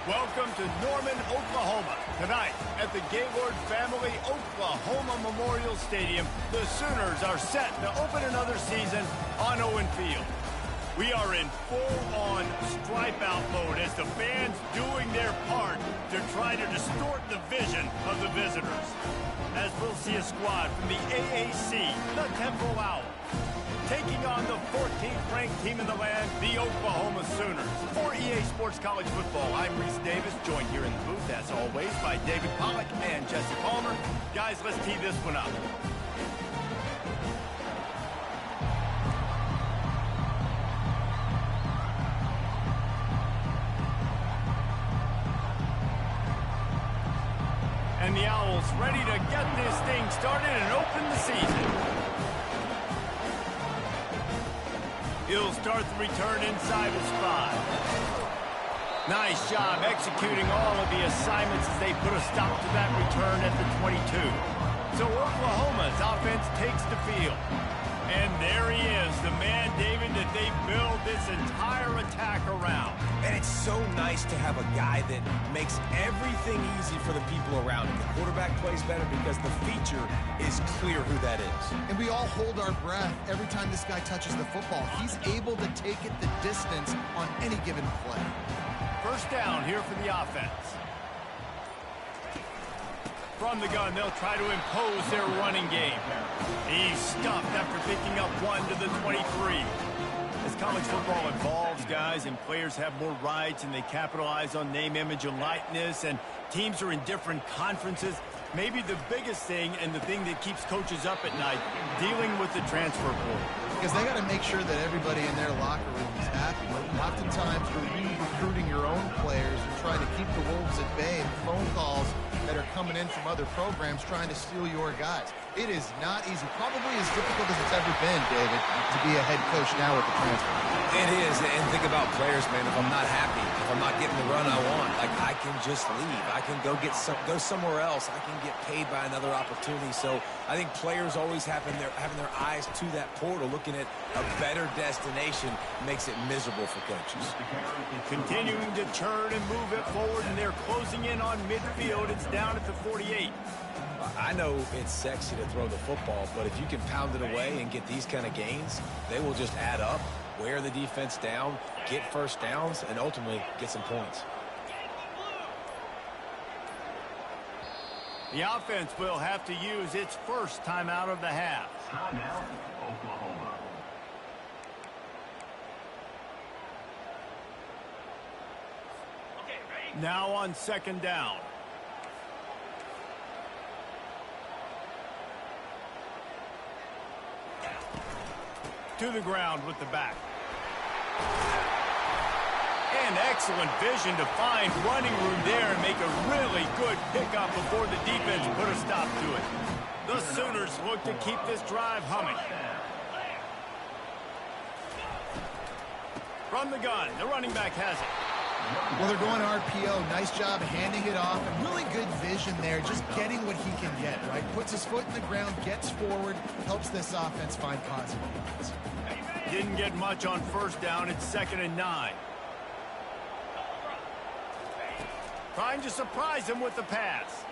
Welcome to Norman, Oklahoma. Tonight at the Gaylord Family Oklahoma Memorial Stadium, the Sooners are set to open another season on Owen Field. We are in full-on stripe-out mode as the fans doing their part to try to distort the vision of the visitors. As we'll see a squad from the AAC, the Temple Owls, taking on the 14th ranked team in the land, the Oklahoma Sooners. For EA Sports College Football, I'm Reese Davis, joined here in the booth, as always, by David Pollack and Jesse Palmer. Guys, let's tee this one up. And the Owls ready to get this thing started and open the season. He'll start the return inside his 5. Nice job executing all of the assignments as they put a stop to that return at the 22. So Oklahoma's offense takes the field. And there he is, the man, David, that they build this entire attack around. And it's so nice to have a guy that makes everything easy for the people around him. The quarterback plays better because the feature is clear who that is. And we all hold our breath every time this guy touches the football. He's able to take it the distance on any given play. First down here for the offense. From the gun, they'll try to impose their running game. He's stuffed after picking up one to the 23. As college football evolves, guys, and players have more rights and they capitalize on name, image, and likeness, and teams are in different conferences, maybe the biggest thing and the thing that keeps coaches up at night, dealing with the transfer portal. Because they got to make sure that everybody in their locker room is happy. Oftentimes, you're re-recruiting your own players and trying to keep the wolves at bay, and phone calls that are coming in from other programs trying to steal your guys. It is not easy. Probably as difficult as it's ever been, David, to be a head coach now with the transfer. It is, and think about players, man. If I'm not happy, if I'm not getting the run I want, like, I can just leave. I can go somewhere else. I can get paid by another opportunity. So I think players always having their eyes to that portal, looking at a better destination, makes it miserable for coaches. Continuing to turn and move it forward, and they're closing in on midfield. It's down at the 48. I know it's sexy to throw the football, but if you can pound it away and get these kind of gains, they will just add up, wear the defense down, get first downs, and ultimately get some points. The offense will have to use its first timeout of the half. Timeout, Oklahoma. Now on second down. To the ground with the back. And excellent vision to find running room there and make a really good pickup before the defense put a stop to it. The Sooners look to keep this drive humming. From the gun, the running back has it. Well, they're going RPO. Nice job handing it off, and really good vision there, just getting what he can get, right? Puts his foot in the ground, gets forward, helps this offense find positive points. Didn't get much on first down. It's 2nd and 9. Trying to surprise him with the pass.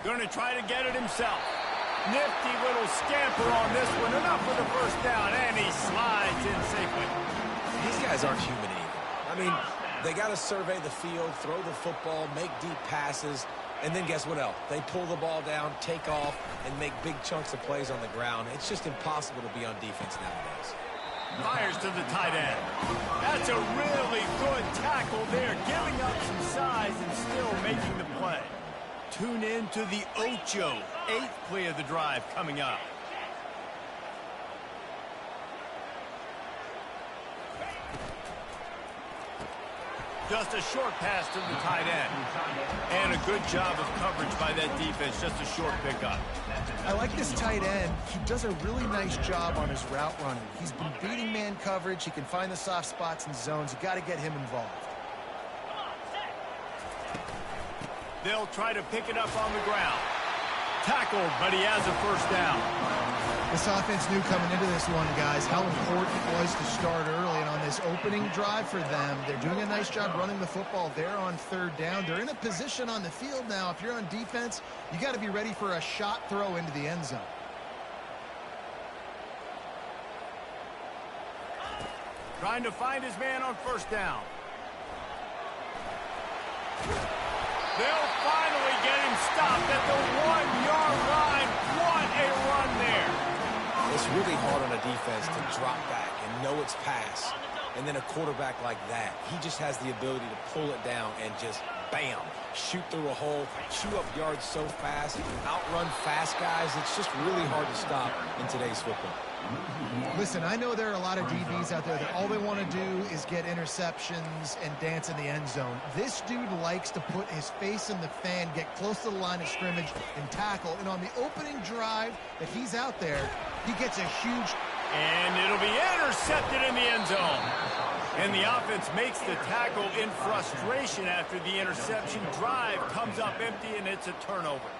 Going to try to get it himself. Nifty little scamper on this one. Enough for the first down, and he slides in safely. These guys aren't human either. I mean, they got to survey the field, throw the football, make deep passes, and then guess what else? They pull the ball down, take off, and make big chunks of plays on the ground. It's just impossible to be on defense nowadays. Fires to the tight end. That's a really good tackle there, giving up some size and still making the play. Tune in to the Ocho, 8th play of the drive coming up. Just a short pass to the tight end. And a good job of coverage by that defense. Just a short pickup. I like this tight end. He does a really nice job on his route running. He's been beating man coverage. He can find the soft spots and zones. You got to get him involved. They'll try to pick it up on the ground. Tackled, but he has a first down. This offense knew coming into this one, guys, how important it was to start early. And on this opening drive for them, they're doing a nice job running the football. They're on third down. They're in a position on the field now. If you're on defense, you got to be ready for a shot throw into the end zone. Trying to find his man on first down. They'll finally get him stopped at the 1-yard line. What a run there. It's really hard on a defense to drop back and know it's pass. And then a quarterback like that, he just has the ability to pull it down and just, bam, shoot through a hole, chew up yards so fast, outrun fast guys. It's just really hard to stop in today's football. Listen, I know there are a lot of DBs out there that all they want to do is get interceptions and dance in the end zone. This dude likes to put his face in the fan, get close to the line of scrimmage, and tackle. And on the opening drive that he's out there, he gets a huge... And it'll be intercepted in the end zone. And the offense makes the tackle in frustration after the interception. Drive comes up empty, and it's a turnover.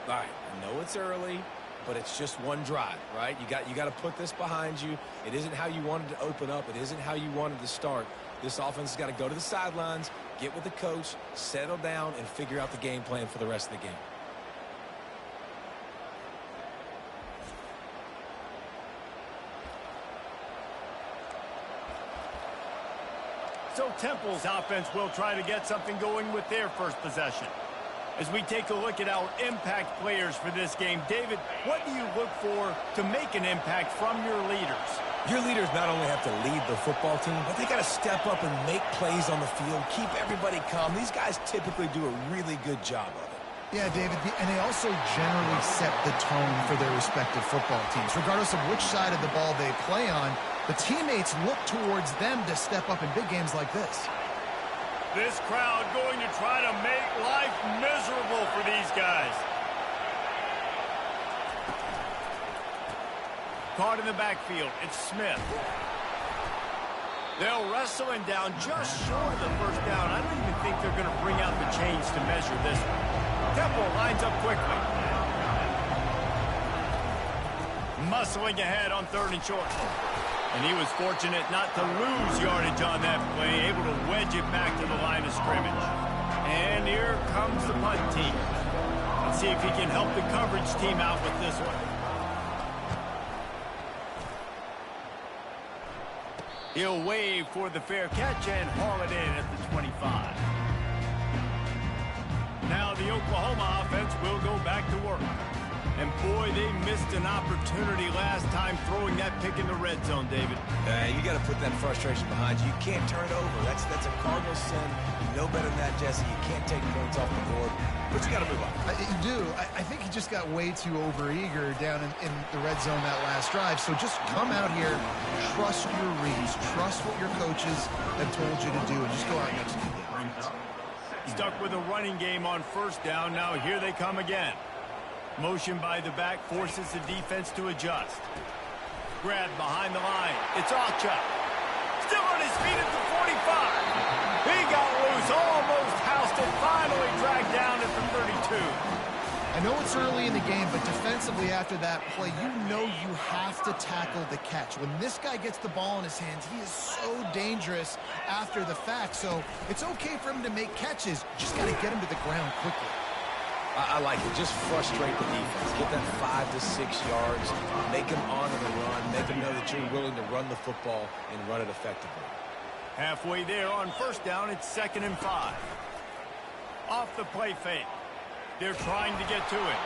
All right, I know it's early, but it's just one drive, right? You got to put this behind you. It isn't how you wanted to open up. It isn't how you wanted to start. This offense has got to go to the sidelines, get with the coach, settle down, and figure out the game plan for the rest of the game. So Temple's offense will try to get something going with their first possession. As we take a look at our impact players for this game, David, what do you look for to make an impact from your leaders? Your leaders not only have to lead the football team, but they got to step up and make plays on the field, keep everybody calm. These guys typically do a really good job of it. Yeah, David, and they also generally set the tone for their respective football teams. Regardless of which side of the ball they play on, the teammates look towards them to step up in big games like this. This crowd going to try to make life miserable for these guys. Caught in the backfield, it's Smith. They'll wrestle him down just short of the first down. I don't even think they're going to bring out the chains to measure this one. Temple lines up quickly. Muscling ahead on third and short. And he was fortunate not to lose yardage on that play, able to wedge it back to the line of scrimmage. And here comes the punt team. Let's see if he can help the coverage team out with this one. He'll wave for the fair catch and haul it in at the 25. Now the Oklahoma offense will go back to work. And boy, they missed an opportunity last time throwing that pick in the red zone, David. You got to put that frustration behind you. You can't turn it over. That's a cardinal sin. You know better than that, Jesse. You can't take points off the board, but you got to move on. You do. I think he just got way too overeager down in the red zone that last drive. So just come out here, trust your reads, trust what your coaches have told you to do, and just go out and execute it. Stuck with a running game on first down. Now here they come again. Motion by the back forces the defense to adjust. Grab behind the line. It's Ocha. Still on his feet at the 45. He got loose, almost housed it, finally dragged down at the 32. I know it's early in the game, but defensively after that play, you know you have to tackle the catch. When this guy gets the ball in his hands, he is so dangerous after the fact. So it's okay for him to make catches. Just got to get him to the ground quickly. I like it. Just frustrate the defense. Get that 5 to 6 yards. Make them honor the run. Make them know that you're willing to run the football and run it effectively. Halfway there on first down, it's 2nd and 5. Off the play fake. They're trying to get to it.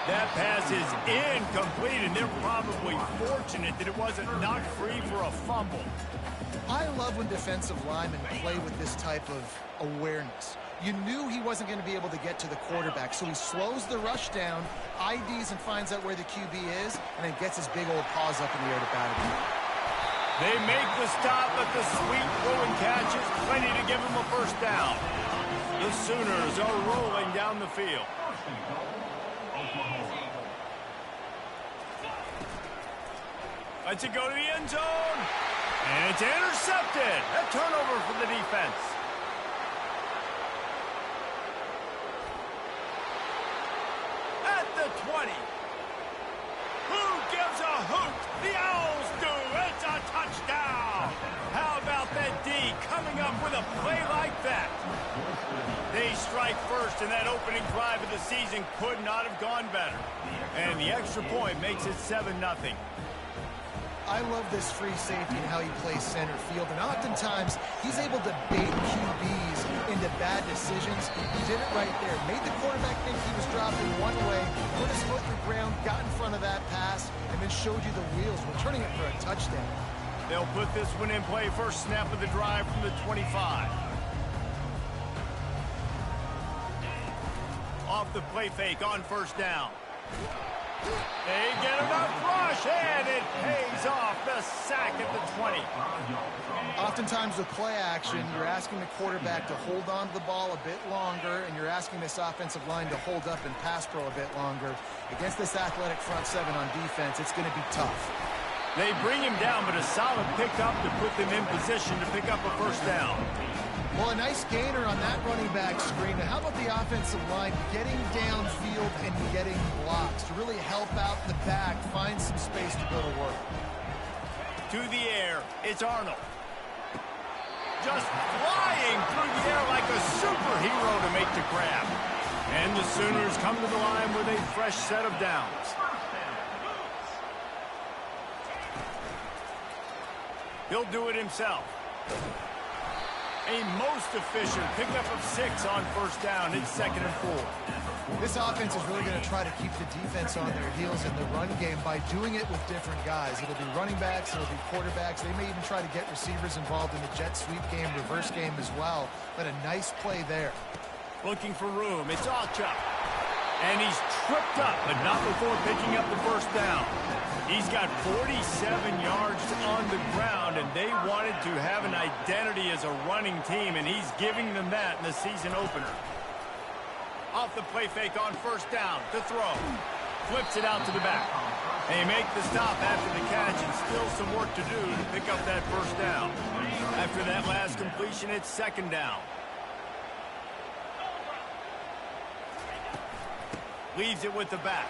That pass is incomplete, and they're probably fortunate that it wasn't knocked free for a fumble. I love when defensive linemen play with this type of awareness. You knew he wasn't going to be able to get to the quarterback, so he slows the rush down, IDs and finds out where the QB is, and then gets his big old paws up in the air to bat it in. They make the stop, but the sweet throwing catch is plenty to give him a first down. The Sooners are rolling down the field. Lets it go to the end zone. And it's intercepted. A turnover for the defense. At the 20. Who gives up? off with a play like that. They strike first, and that opening drive of the season could not have gone better. And the extra point makes it 7-0. I love this free safety and how he plays center field, and oftentimes he's able to bait QBs into bad decisions. He did it right there. Made the quarterback think he was dropping one way, put his foot in the ground, got in front of that pass, and then showed you the wheels, returning it for a touchdown. They'll put this one in play. First snap of the drive from the 25. Off the play fake on first down. They get enough rush, and it pays off. The sack at the 20. Oftentimes with play action, you're asking the quarterback to hold on to the ball a bit longer, and you're asking this offensive line to hold up and pass pro a bit longer. Against this athletic front seven on defense, it's going to be tough. They bring him down, but a solid pickup to put them in position to pick up a first down. Well, a nice gainer on that running back screen. Now, how about the offensive line getting downfield and getting blocks to really help out the back, find some space to go to work? To the air, it's Arnold. Just flying through the air like a superhero to make the grab. And the Sooners come to the line with a fresh set of downs. He'll do it himself. A most efficient pickup of 6 on first down. It's 2nd and 4. This offense is really going to try to keep the defense on their heels in the run game by doing it with different guys. It'll be running backs, it'll be quarterbacks. They may even try to get receivers involved in the jet sweep game, reverse game as well. But a nice play there. Looking for room. It's Alchuk. And he's tripped up, but not before picking up the first down. He's got 47 yards on the ground, and they wanted to have an identity as a running team, and he's giving them that in the season opener. Off the play fake on first down to throw. Flips it out to the back. They make the stop after the catch, and still some work to do to pick up that first down. After that last completion, it's 2nd down. Leaves it with the back.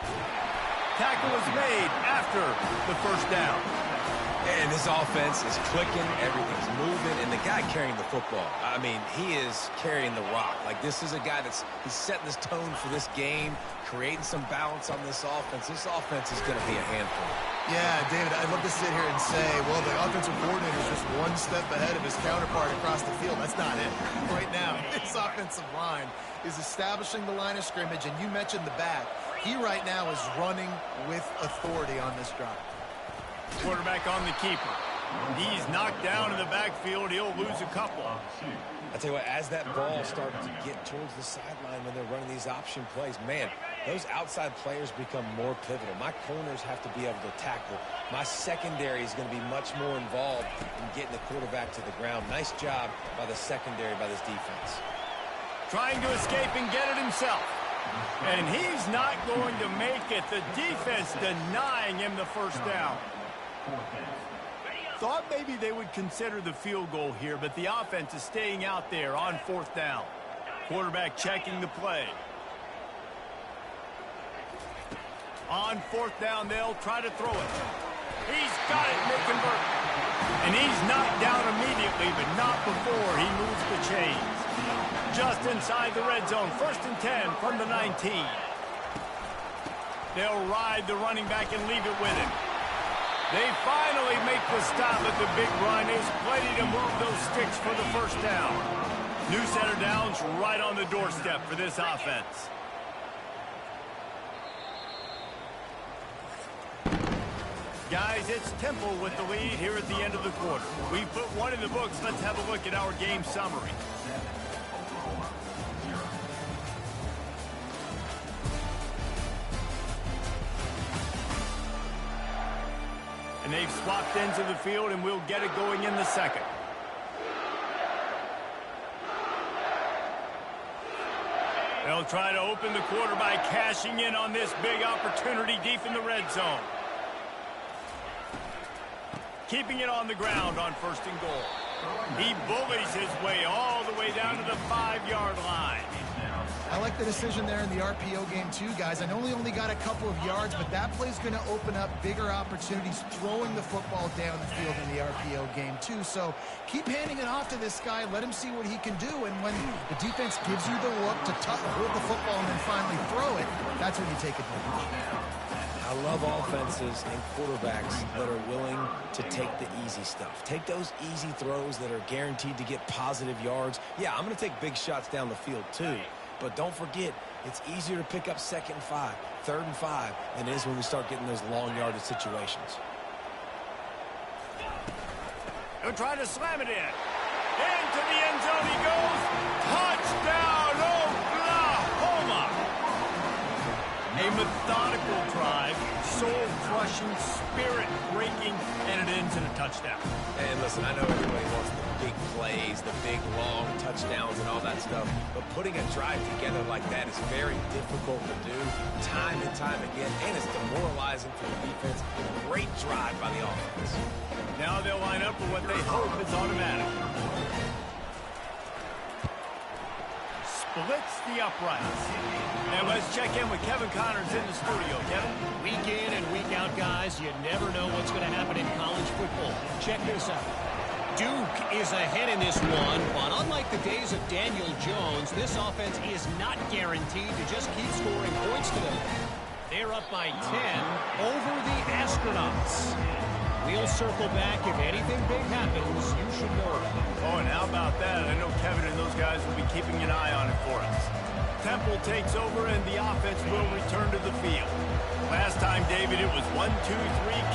Tackle is made after the first down. And this offense is clicking, everything's moving, and the guy carrying the football, I mean, he is carrying the rock. Like, this is a guy he's setting this tone for this game, creating some balance on this offense. This offense is going to be a handful. Yeah, David, I'd love to sit here and say, well, the offensive coordinator is just one step ahead of his counterpart across the field. That's not it. Right now, this offensive line is establishing the line of scrimmage, and you mentioned the back. He right now is running with authority on this drive. Quarterback on the keeper. He's knocked down in the backfield. He'll lose a couple. I tell you what, as that ball starts to get towards the sideline when they're running these option plays, man, those outside players become more pivotal. My corners have to be able to tackle. My secondary is going to be much more involved in getting the quarterback to the ground. Nice job by the secondary, by this defense. Trying to escape and get it himself. And he's not going to make it. The defense denying him the first down. Thought maybe they would consider the field goal here, but the offense is staying out there on 4th down. Quarterback checking the play. On 4th down, they'll try to throw it. He's got it, Nick convert. And he's knocked down immediately, but not before he moves the chains. Just inside the red zone, 1st and 10 from the 19. They'll ride the running back and leave it with him. They finally make the stop at the big run. Is plenty to move those sticks for the first down. New set of downs right on the doorstep for this offense. Guys, it's Temple with the lead here at the end of the quarter. We've put one in the books. Let's have a look at our game summary. And they've swapped ends of the field, and we'll get it going in the second. They'll try to open the quarter by cashing in on this big opportunity deep in the red zone. Keeping it on the ground on 1st and goal. He bullies his way all the way down to the 5-yard line. I like the decision there in the RPO game too, guys. I know he only got a couple of yards, but that play's going to open up bigger opportunities throwing the football down the field in the RPO game too. So keep handing it off to this guy. Let him see what he can do. And when the defense gives you the look to hold the football and then finally throw it, that's when you take advantage. I love offenses and quarterbacks that are willing to take the easy stuff. Take those easy throws that are guaranteed to get positive yards. Yeah, I'm going to take big shots down the field too. But don't forget, it's easier to pick up 2nd and 5, 3rd and 5 than it is when we start getting those long yardage situations. He'll try to slam it in. Into the end zone he goes. Touchdown, Oklahoma! A methodical drive, soul-crushing, spirit-breaking, and it ends in a touchdown. And listen, I know everybody wants the big plays, the big, long touchdowns and all that stuff, but putting a drive together like that is very difficult to do time and time again, and it's demoralizing for the defense. Great drive by the offense. Now they'll line up for what they hope is automatic. Splits the uprights. And let's check in with Kevin Connors in the studio. Kevin? Week in and week out, guys, you never know what's going to happen in college football. Check this out. Duke is ahead in this one, but unlike the days of Daniel Jones, this offense is not guaranteed to just keep scoring points to them. They're up by 10 over the Astronauts. We'll circle back. If anything big happens, you should know about it. Oh, and how about that? I know Kevin and those guys will be keeping an eye on it for us. Temple takes over, and the offense will return to the field. Last time, David, it was 1-2-3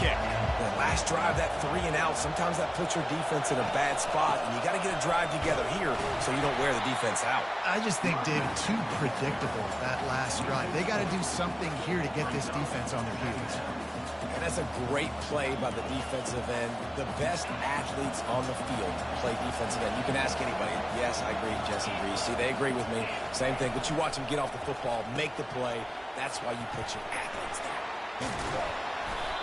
kick. The last drive, that 3 and out, sometimes that puts your defense in a bad spot, and you got to get a drive together here so you don't wear the defense out. I just think, David, too predictable, that last drive. They got to do something here to get this defense on their heels. And that's a great play by the defensive end. The best athletes on the field play defensive end. You can ask anybody. Yes, I agree, Jesse Reese. See, they agree with me. Same thing. But you watch them get off the football, make the play. That's why you put your athletes there.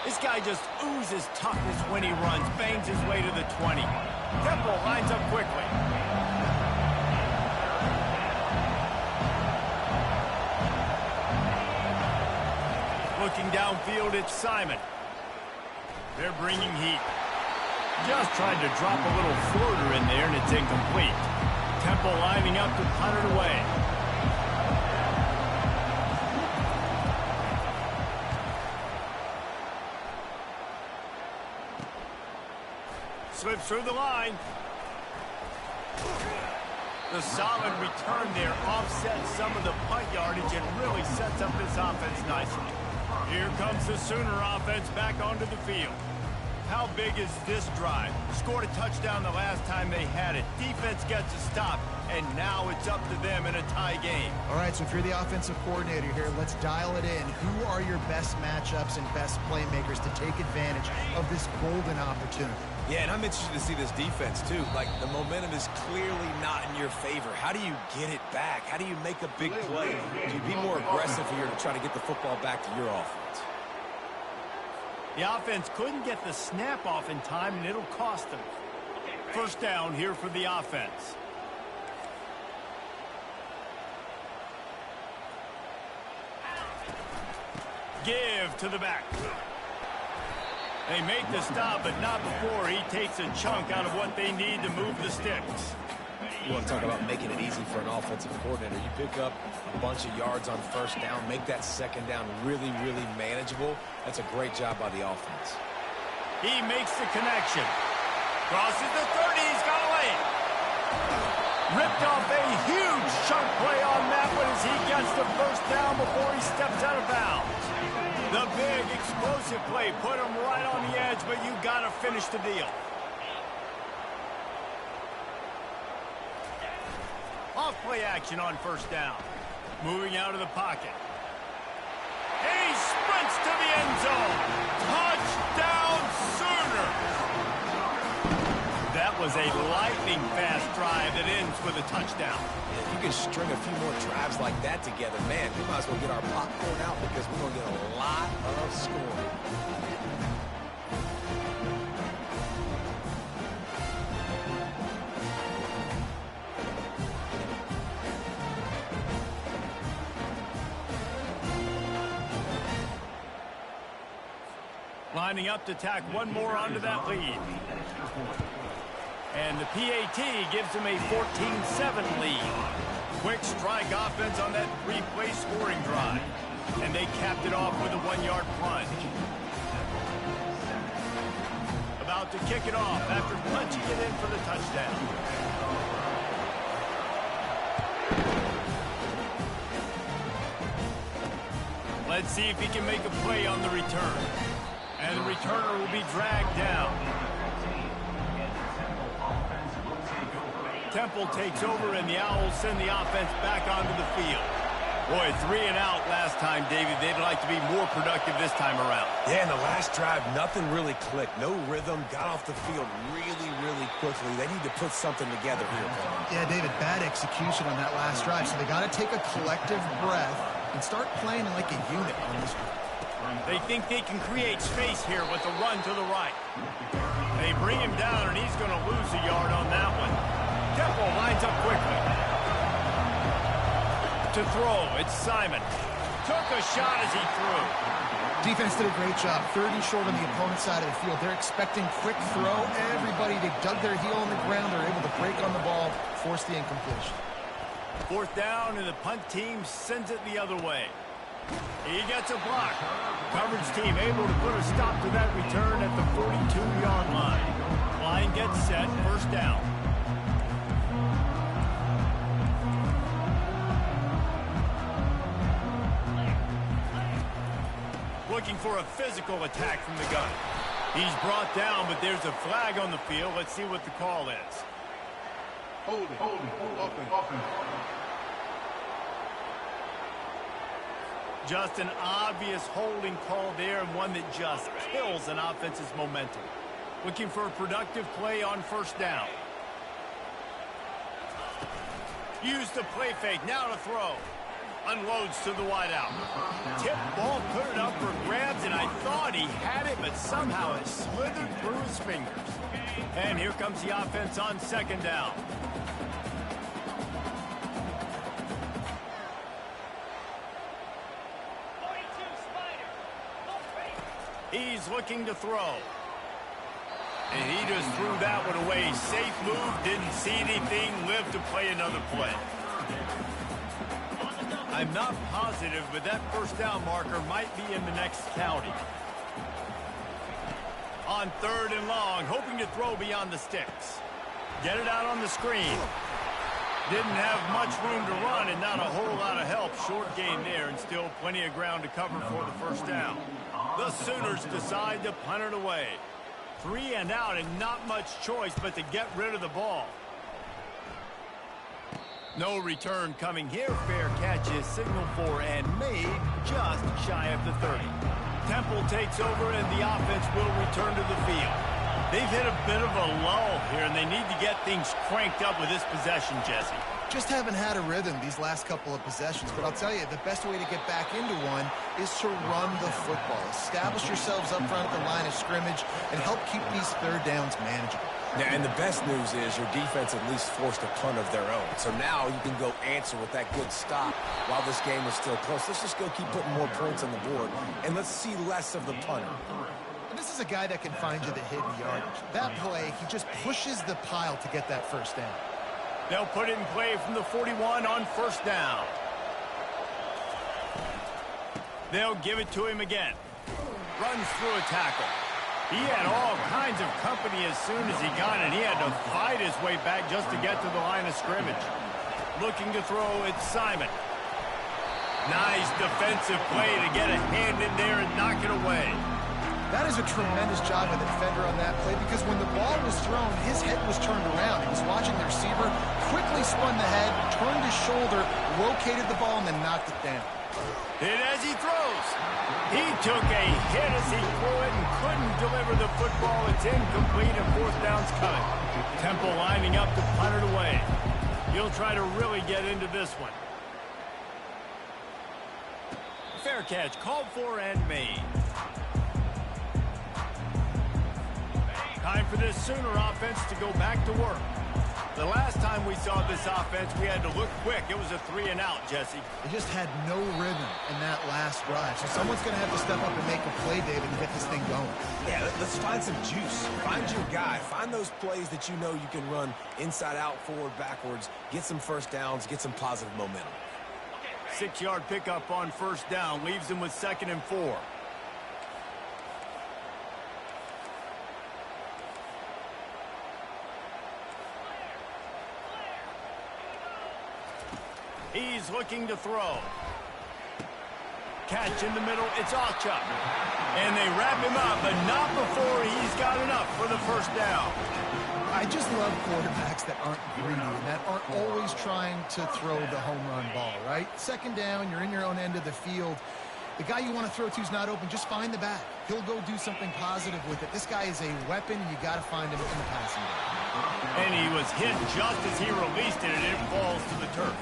This guy just oozes toughness when he runs, bangs his way to the 20. Temple lines up quickly. Looking downfield, it's Simon. They're bringing heat. Just tried to drop a little floater in there, and it's incomplete. Temple lining up to punt it away. Slips through the line. The solid return there offsets some of the punt yardage and really sets up this offense nicely. Here comes the Sooner offense back onto the field. How big is this drive? Scored a touchdown the last time they had it. Defense gets a stop, and now it's up to them in a tie game. All right, so if you're the offensive coordinator here, let's dial it in. Who are your best matchups and best playmakers to take advantage of this golden opportunity? Yeah, and I'm interested to see this defense, too. Like, the momentum is clearly not in your favor. How do you get it back? How do you make a big play? Do you be more aggressive here to try to get the football back to your offense? The offense couldn't get the snap off in time, and it'll cost them. First down here for the offense. Give to the back. They make the stop, but not before he takes a chunk out of what they need to move the sticks. You want to talk about making it easy for an offensive coordinator. You pick up a bunch of yards on first down, make that second down really, really manageable. That's a great job by the offense. He makes the connection. Crosses the 30, he's got a lane. Ripped off a huge chunk play on that one as he gets the first down before he steps out of bounds. The big explosive play put him right on the edge, but you got to finish the deal. Off play action on first down. Moving out of the pocket. He sprints to the end zone. Touchdown Sooners! That was a lightning-fast drive that ends with a touchdown. If you can string a few more drives like that together, man, we might as well get our popcorn out because we're going to get a lot of scoring. Lining up to tack one more onto that lead. And the PAT gives them a 14-7 lead. Quick strike offense on that three-play scoring drive. And they capped it off with a 1-yard plunge. About to kick it off after punching it in for the touchdown. Let's see if he can make a play on the return. And the returner will be dragged down. Temple takes over, and the Owls send the offense back onto the field. Boy, 3 and out last time, David. They'd like to be more productive this time around. Yeah, in the last drive, nothing really clicked. No rhythm, got off the field really, really quickly. They need to put something together here, Paul. Yeah, David, bad execution on that last drive, so they got to take a collective breath and start playing like a unit on this one. They think they can create space here with the run to the right. They bring him down, and he's going to lose a yard on that one. Temple lines up quickly. To throw, it's Simon. Took a shot as he threw. Defense did a great job. 30 short on the opponent's side of the field. They're expecting quick throw. Everybody, they dug their heel on the ground. They're able to break on the ball, force the incompletion. 4th down, and the punt team sends it the other way. He gets a block. Coverage team able to put a stop to that return at the 42-yard line. Line gets set, 1st down. Looking for a physical attack from the gun. He's brought down, but there's a flag on the field. Let's see what the call is. Hold it. Just an obvious holding call there, and one that just kills an offense's momentum. Looking for a productive play on 1st down. Use the play fake, now to throw. Unloads to the wideout. Tip ball, put it up for grabs, and I thought he had it, but somehow it slithered through his fingers. And here comes the offense on 2nd down. He's looking to throw. And he just threw that one away. Safe move, didn't see anything, lived to play another play. I'm not positive, but that 1st down marker might be in the next county. On 3rd and long, hoping to throw beyond the sticks. Get it out on the screen. Didn't have much room to run and not a whole lot of help. Short gain there and still plenty of ground to cover for the 1st down. The Sooners decide to punt it away. 3 and out and not much choice but to get rid of the ball. No return coming here. Fair catch is signaled for and made just shy of the 30. Temple takes over and the offense will return to the field. They've hit a bit of a lull here, and they need to get things cranked up with this possession, Jesse. Just haven't had a rhythm these last couple of possessions, but I'll tell you, the best way to get back into one is to run the football. Establish yourselves up front at the line of scrimmage and help keep these 3rd downs manageable. Yeah, and the best news is your defense at least forced a punt of their own. So now you can go answer with that good stop while this game is still close. Let's just go keep putting more points on the board, and let's see less of the punter. This is a guy that can find you the hidden yardage. That play, he just pushes the pile to get that 1st down. They'll put it in play from the 41 on 1st down. They'll give it to him again. Runs through a tackle. He had all kinds of company as soon as he got it. He had to fight his way back just to get to the line of scrimmage. Looking to throw, it's Simon. Nice defensive play to get a hand in there and knock it away. That is a tremendous job of the defender on that play, because when the ball was thrown, his head was turned around. He was watching the receiver, quickly spun the head, turned his shoulder, located the ball, and then knocked it down. Hit as he throws. He took a hit as he threw it and couldn't deliver the football. It's incomplete and 4th down's coming. Temple lining up to punt it away. He'll try to really get into this one. Fair catch called for and made. Time for this Sooner offense to go back to work. The last time we saw this offense, we had to look quick. It was a 3 and out, Jesse. They just had no rhythm in that last drive. So someone's going to have to step up and make a play, David, to get this thing going. let's find some juice. Find your guy. Find those plays that you know you can run inside out, forward, backwards. Get some first downs. Get some positive momentum. 6-yard pickup on first down. Leaves him with 2nd and 4. He's looking to throw. Catch in the middle. It's Ocha. And they wrap him up, but not before he's got enough for the first down. I just love quarterbacks that aren't greedy and that aren't always trying to throw the home run ball, right? 2nd down, you're in your own end of the field. The guy you want to throw to is not open. Just find the back. He'll go do something positive with it. This guy is a weapon, and you got to find him in the passing game. And he was hit just as he released it, and it falls to the turf.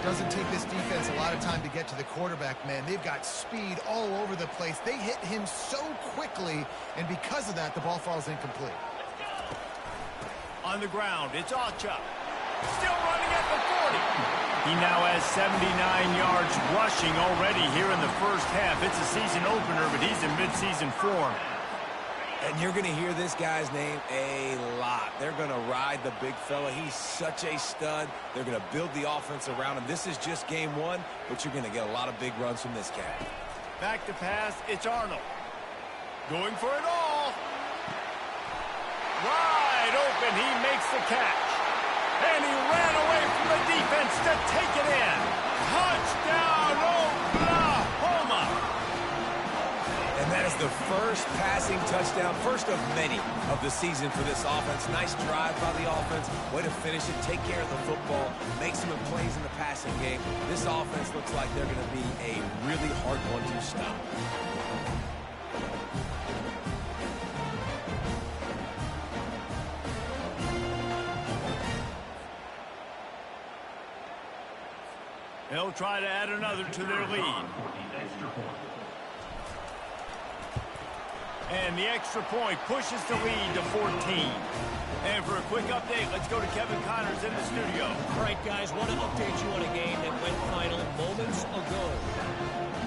Doesn't take this defense a lot of time to get to the quarterback, man. They've got speed all over the place. They hit him so quickly, and because of that, the ball falls incomplete. On the ground, it's Ocha. Still running at the 40. He now has 79 yards rushing already here in the first half. It's a season opener, but he's in midseason form. And you're going to hear this guy's name a lot. They're going to ride the big fella. He's such a stud. They're going to build the offense around him. This is just game 1, but you're going to get a lot of big runs from this cat. Back to pass, it's Arnold. Going for it all. Wide open, he makes the catch. And he ran away from the defense to take it in. Touchdown, Oklahoma! And that is the first passing touchdown, first of many of the season for this offense. Nice drive by the offense. Way to finish it, take care of the football, make some plays in the passing game. This offense looks like they're going to be a really hard one to stop. They'll try to add another to their lead. And the extra point pushes the lead to 14. And for a quick update, let's go to Kevin Connors in the studio. All right, guys, want to update you on a game that went final moments ago.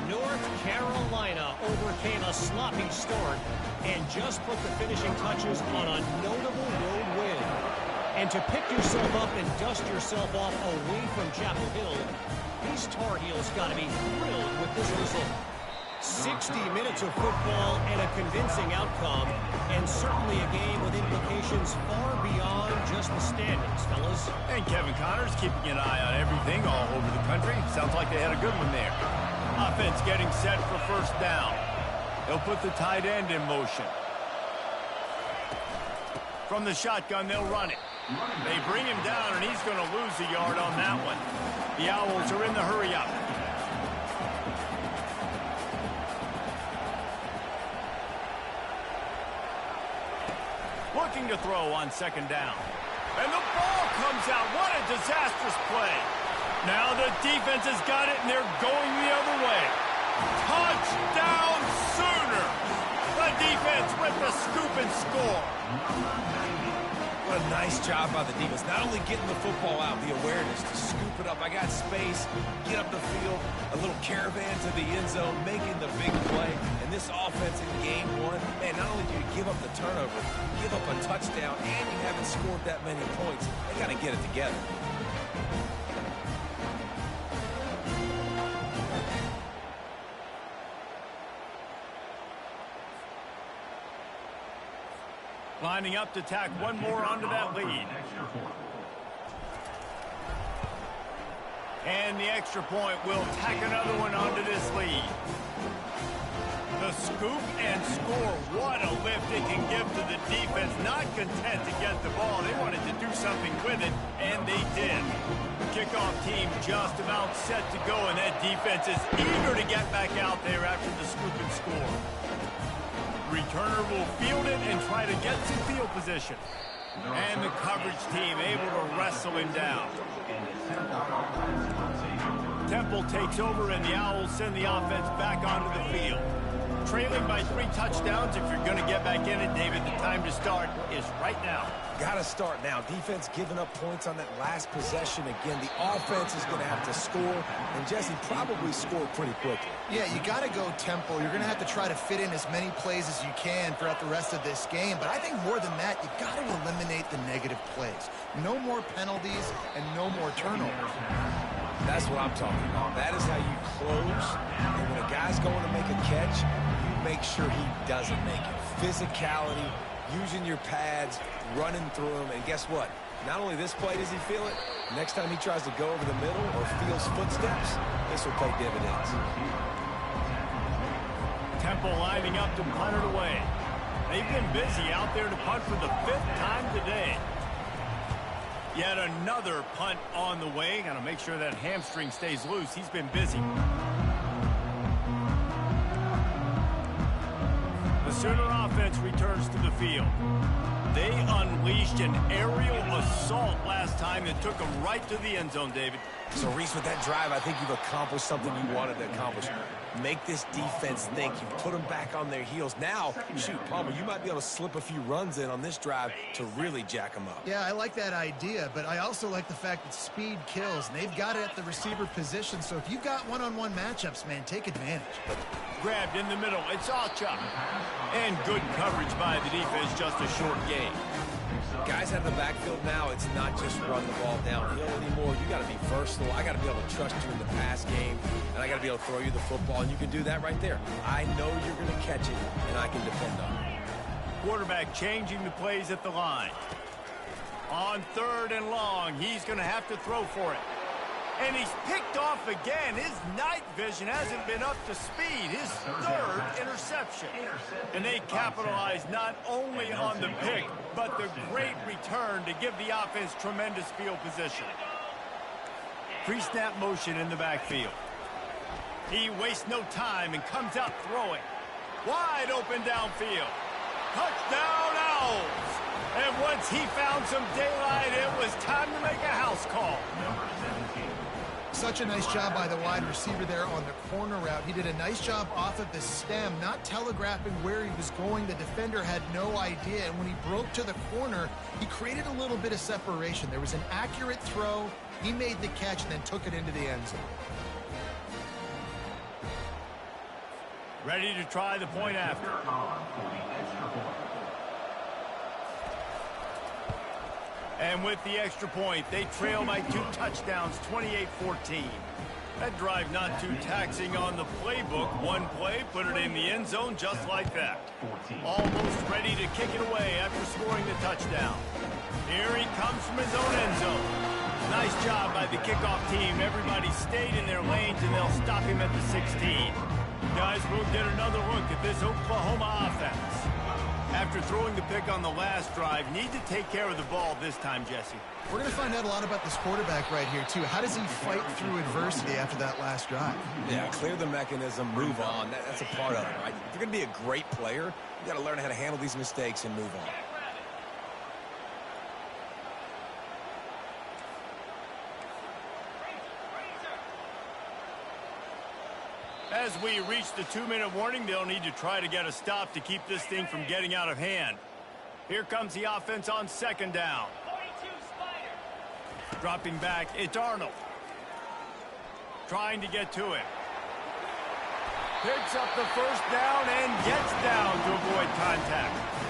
North Carolina overcame a sloppy start and just put the finishing touches on a notable road win. And to pick yourself up and dust yourself off away from Chapel Hill, these Tar Heels got to be thrilled with this result. 60 minutes of football and a convincing outcome, and certainly a game with implications far beyond just the standings, fellas. And Kevin Connors keeping an eye on everything all over the country. Sounds like they had a good one there. Offense getting set for first down. They'll put the tight end in motion. From the shotgun, they'll run it. They bring him down, and he's going to lose a yard on that one. The Owls are in the hurry-up. Looking to throw on second down. And the ball comes out. What a disastrous play. Now the defense has got it, and they're going the other way. Touchdown Sooners! The defense with the scoop and score. What a nice job by the defense. Not only getting the football out, the awareness to scoop it up. I got space, get up the field, a little caravan to the end zone, making the big play. And this offense in game 1, man, not only do you give up the turnover, give up a touchdown, and you haven't scored that many points. They got to get it together. Lining up to tack one more onto that lead. And the extra point will tack another one onto this lead. The scoop and score. What a lift it can give to the defense. Not content to get the ball. They wanted to do something with it, and they did. Kickoff team just about set to go, and that defense is eager to get back out there after the scoop and score. Returner will field it and try to get some field position. And the coverage team able to wrestle him down. Temple takes over, and the Owls send the offense back onto the field. Trailing by 3 touchdowns. If you're going to get back in it, David, the time to start is right now. Got to start now. Defense giving up points on that last possession. Again, the offense is going to have to score, and Jesse probably scored pretty quickly. Yeah, you got to go tempo. You're going to have to try to fit in as many plays as you can throughout the rest of this game. But I think more than that, you've got to eliminate the negative plays. No more penalties and no more turnovers. That's what I'm talking about. That is how you close. And when a guy's going to make a catch, you make sure he doesn't make it. Physicality, using your pads, running through them. And guess what? Not only this play does he feel it, next time he tries to go over the middle or feels footsteps, this will pay dividends. Temple lining up to punt it away. They've been busy out there to punt for the 5th time today. Yet another punt on the way. Got to make sure that hamstring stays loose. He's been busy. The Sooner offense returns to the field. They unleashed an aerial assault last time that took them right to the end zone, David. So, Reese, with that drive, I think you've accomplished something you wanted to accomplish. Make this defense think. You put them back on their heels. Now, shoot, Palmer, you might be able to slip a few runs in on this drive to really jack them up. Yeah, I like that idea, but I also like the fact that speed kills, and they've got it at the receiver position. So if you've got one-on-one matchups, man, take advantage. Grabbed in the middle. It's Alchuk. And good coverage by the defense, just a short gain. Guys out of the backfield now, it's not just run the ball downhill anymore. You got to be versatile. I got to be able to trust you in the pass game, and I got to be able to throw you the football, and you can do that right there. I know you're going to catch it, and I can depend on it. Quarterback changing the plays at the line. On 3rd and long, he's going to have to throw for it. And he's picked off again. His night vision hasn't been up to speed. His 3rd interception. And they capitalize not only on the pick, but the great return to give the offense tremendous field position. Pre-snap motion in the backfield. He wastes no time and comes out throwing. Wide open downfield. Touchdown Owls! And once he found some daylight, it was time to make a house call. Such a nice job by the wide receiver there on the corner route. He did a nice job off of the stem, not telegraphing where he was going. The defender had no idea, and when he broke to the corner, he created a little bit of separation. There was an accurate throw. He made the catch and then took it into the end zone. Ready to try the point after. And with the extra point, they trail by 2 touchdowns, 28-14. That drive not too taxing on the playbook. One play, put it in the end zone just like that. Almost ready to kick it away after scoring the touchdown. Here he comes from his own end zone. Nice job by the kickoff team. Everybody stayed in their lanes, and they'll stop him at the 16. Guys, we'll get another look at this Oklahoma offense. After throwing the pick on the last drive, need to take care of the ball this time, Jesse. We're going to find out a lot about this quarterback right here, too. How does he fight through adversity after that last drive? Yeah, clear the mechanism, move on. That's a part of it, right? If you're going to be a great player, you got to learn how to handle these mistakes and move on. As we reach the 2-minute warning, they'll need to try to get a stop to keep this thing from getting out of hand. Here comes the offense on 2nd down. Dropping back, it's Arnold. Trying to get to him. Picks up the 1st down and gets down to avoid contact.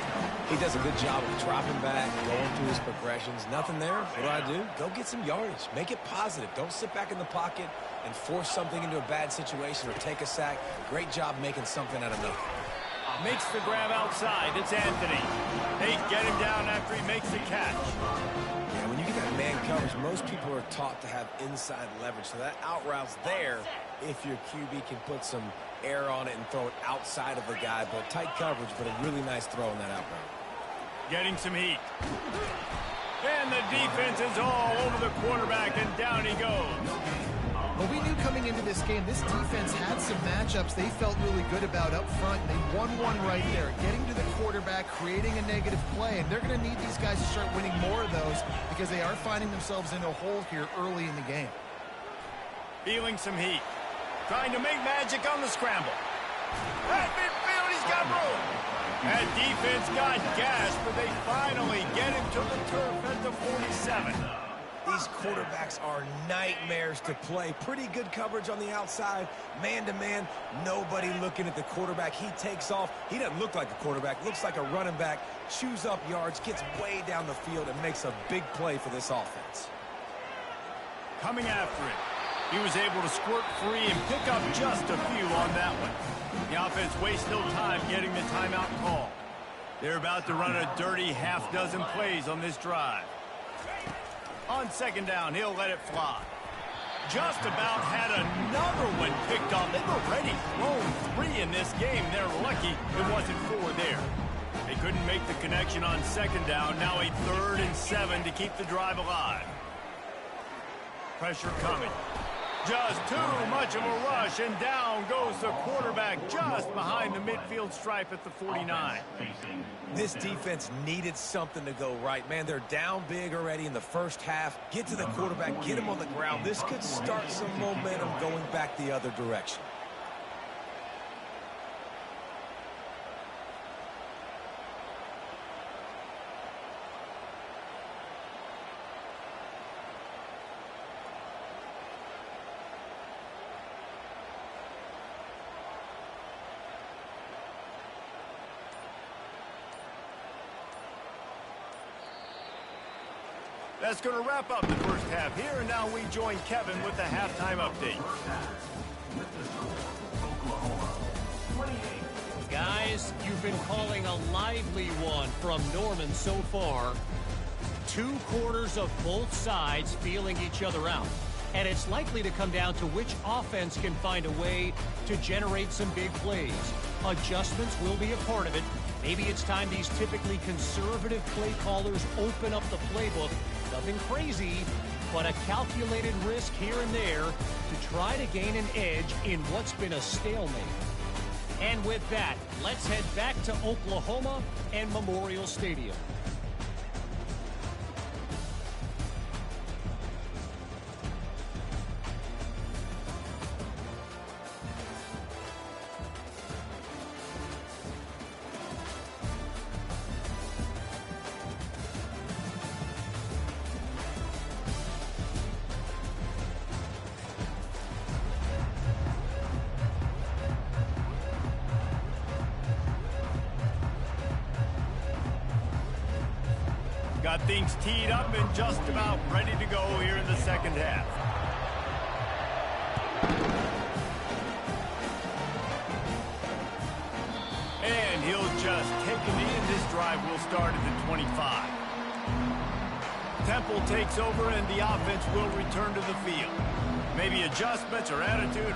He does a good job of dropping back, going through his progressions. Nothing there. What do? Go get some yardage. Make it positive. Don't sit back in the pocket and force something into a bad situation or take a sack. Great job making something out of nothing. Makes the grab outside. It's Anthony. They get him down after he makes the catch. Yeah, when you get that man coverage, most people are taught to have inside leverage. So that out route's there if your QB can put some air on it and throw it outside of the guy. But tight coverage, but a really nice throw in that out route. Getting some heat. And the defense is all over the quarterback, and down he goes. Well, we knew coming into this game, this defense had some matchups they felt really good about up front. They won one right there, getting to the quarterback, creating a negative play, and they're going to need these guys to start winning more of those because they are finding themselves in a hole here early in the game. Feeling some heat. Trying to make magic on the scramble. At midfield! got room. That defense got gashed, but they finally get him to the turf at the 47. These quarterbacks are nightmares to play. Pretty good coverage on the outside. Man-to-man, nobody looking at the quarterback. He takes off. He doesn't look like a quarterback. Looks like a running back. Chews up yards, gets way down the field, and makes a big play for this offense. Coming after it. He was able to squirt free and pick up just a few on that one. The offense wastes no time getting the timeout call. They're about to run a dirty half-dozen plays on this drive. On second down, he'll let it fly. Just about had another one picked off. They've already thrown 3 in this game. They're lucky it wasn't 4 there. They couldn't make the connection on second down. Now a 3rd and 7 to keep the drive alive. Pressure coming. Just too much of a rush, and down goes the quarterback just behind the midfield stripe at the 49. This defense needed something to go right. Man, they're down big already in the first half. Get to the quarterback, get him on the ground. This could start some momentum going back the other direction. That's going to wrap up the first half here, and now we join Kevin with the halftime update. Guys, you've been calling a lively one from Norman so far. 2 quarters of both sides feeling each other out. And it's likely to come down to which offense can find a way to generate some big plays. Adjustments will be a part of it. Maybe it's time these typically conservative play callers open up the playbook. Nothing crazy, but a calculated risk here and there to try to gain an edge in what's been a stalemate. And with that, let's head back to Oklahoma and Memorial Stadium. Got things teed up and just about ready to go here in the second half. And he'll just take a knee, and this drive will start at the 25. Temple takes over, and the offense will return to the field. Maybe adjustments or attitude